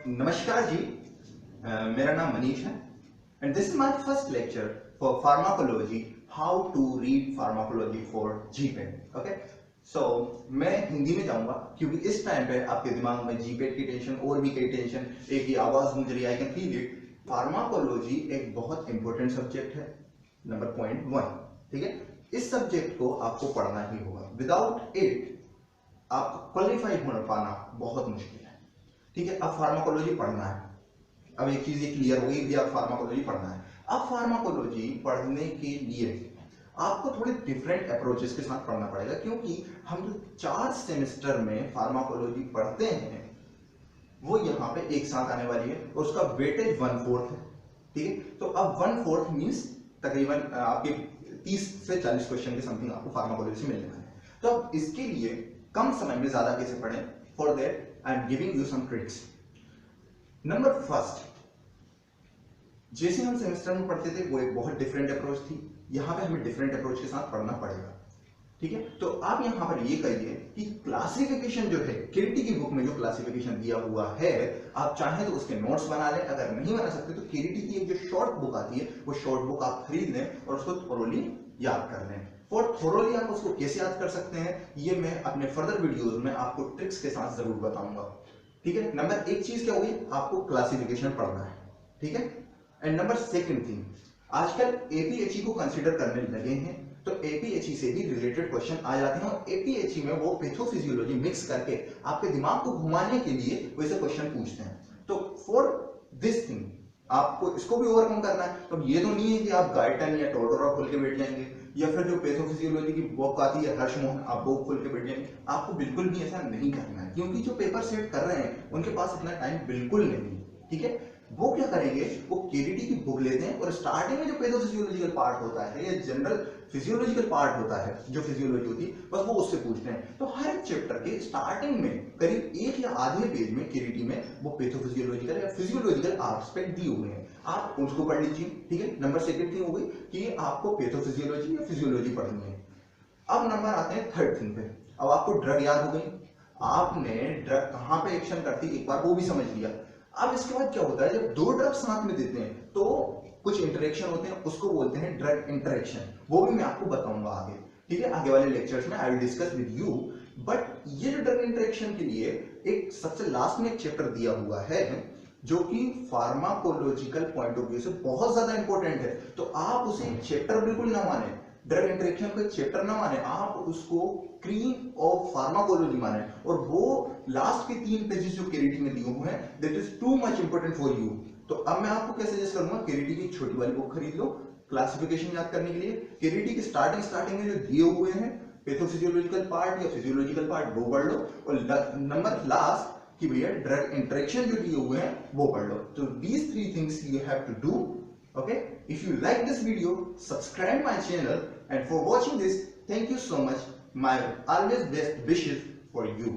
नमस्कार जी। मेरा नाम मनीष है and this is my first lecture for pharmacology, how to read pharmacology for GPAT. Okay, so मैं हिंदी में जाऊंगा क्योंकि इस टाइम पे आपके दिमाग में जीपेट की टेंशन और भी कई टेंशन, एक ही आवाज गूंज रही है, I can feel it. Pharmacology एक बहुत इंपॉर्टेंट सब्जेक्ट है, नंबर पॉइंट 1। ठीक है, इस सब्जेक्ट को आपको पढ़ना ही होगा, विदाउट इट आपको क्वालिफाई होना पाना बहुत मुश्किल है। ठीक है, अब फार्माकोलॉजी पढ़ना है। अब एक चीज ये क्लियर हो गई कि आप फार्माकोलॉजी पढ़ना है। अब फार्माकोलॉजी पढ़ने के लिए आपको थोड़े डिफरेंट अप्रोचेस के साथ पढ़ना पड़ेगा, क्योंकि हम जो 4 सेमेस्टर में फार्माकोलॉजी पढ़ते हैं वो यहाँ पे एक साथ आने वाली है और उसका वेटेज 1/4 है। ठीक है, तो अब 1/4 मीन्स तकरीबन आपके 30 से 40 क्वेश्चन के समथिंग आपको फार्माकोलॉजी से मिलने वाले हैं। तो अब इसके लिए कम समय में ज्यादा कैसे पढ़ें, for that I am giving you some tricks. Number first, जैसे हम सेमेस्टर में पढ़ते थे वो एक बहुत डिफरेंट अप्रोच थी, यहां पे हमें डिफरेंट अप्रोच के साथ पढ़ना पड़ेगा। ठीक है, तो आप यहां पर ये कहिए कि क्लासिफिकेशन जो है केरीटी की बुक में जो क्लासिफिकेशन दिया हुआ है, आप चाहें तो उसके नोट्स बना लें, अगर नहीं बना सकते तो केरीटी की एक जो शॉर्ट बुक आती है वो शॉर्ट बुक आप खरीद लें और उसको थोरोली याद कर लें। फॉर थोरोली आप उसको कैसे याद कर सकते हैं ये मैं अपने फर्दर वीडियोस में आपको ट्रिक्स के साथ जरूर बताऊंगा। ठीक है, नंबर एक चीज क्या होगी, आपको क्लासिफिकेशन पढ़ना है। ठीक है, एंड नंबर सेकंड थिंग, आजकल एपीएचई को कंसीडर करने लगे हैं, तो एपीएचई से भी रिलेटेड क्वेश्चन आ जाते हैं और एपीएचई में वो पैथोफिजियोलॉजी मिक्स करके आपके दिमाग को घुमाने के लिए वैसे क्वेश्चन पूछते हैं। तो फॉर दिस थिंग आपको इसको भी ओवरकम करना है। तो ये तो नहीं है कि आप गाइटन या टोटोरा खोल के बैठ जाएंगे या फिर जो पैथोफिजियोलॉजी की बुक आती है हर्ष मोहन, आप वो खोल के बैठ जाएंगे। आपको बिल्कुल भी ऐसा नहीं करना है, क्योंकि जो पेपर सेट कर रहे हैं उनके पास इतना टाइम बिल्कुल नहीं। ठीक है, वो क्या करेंगे, वो केरीटी की बुक लेते हैं और स्टार्टिंग में जो पैथोफिजियोलॉजिकल पार्ट होता है या जनरल फिजियोलॉजिकल पार्ट होता है, जो फिजियोलॉजी होती है, बस वो उससे पूछते हैं। तो हर एक चैप्टर के स्टार्टिंग में करीब एक या आधे पेज में केरीटी में वो पैथोफिजियोलॉजिकल या फिजियोलॉजिकल एस्पेक्ट दिए हुए हैं, आप उसको पढ़ लीजिए। ठीक है, नंबर सेकंड थिंग हो गई कि आपको पैथोफिजियोलॉजी या फिजियोलॉजी पढ़नी है। अब नंबर आते हैं थर्ड थिंग पे। अब आपको ड्रग याद हो गई, आपने ड्रग कहां पे एक्शन करती एक बार वो भी समझ लिया। अब इसके बाद क्या होता है, जब 2 ड्रग साथ में देते हैं तो कुछ इंटरेक्शन होते हैं, उसको बोलते हैं ड्रग इंटरेक्शन, वो भी मैं आपको बताऊंगा आगे। ठीक है, आगे वाले लेक्चर्स में I will discuss with you. But ये जो ड्रग इंटरेक्शन के लिए एक सबसे लास्ट में एक चैप्टर दिया हुआ है जो कि फार्माकोलॉजिकल पॉइंट ऑफ व्यू से बहुत ज्यादा इंपॉर्टेंट है। तो आप उसे चैप्टर बिल्कुल ना माने, ड्रग इंटरेक्शन को एक चैप्टर ना माने, आप उसको क्रीम ऑफ फार्माकोलॉजी माने। और वो लास्ट के 3 पेजेस जो केरीटी में दिए हुए हैं, that is too much important for you. तो अब मैं आपको क्या सजेस्ट करूंगा, केरीटी की छोटी वाली बुक खरीद लो क्लासिफिकेशन याद करने के लिए। केरीटी की स्टार्टिंग में जो दिए हुए हैं पैथोफिजियोलॉजिकल पार्ट या फिजियोलॉजिकल पार्ट वो पढ़ लो, और नंबर लास्ट कि भैया ड्रग इंटरेक्शन जो दिए हुए हैं वो पढ़ लो। तो these 3 things you have to do. Okay, if you like this video, subscribe my channel, and for watching this, thank you so much. My always best wishes for you.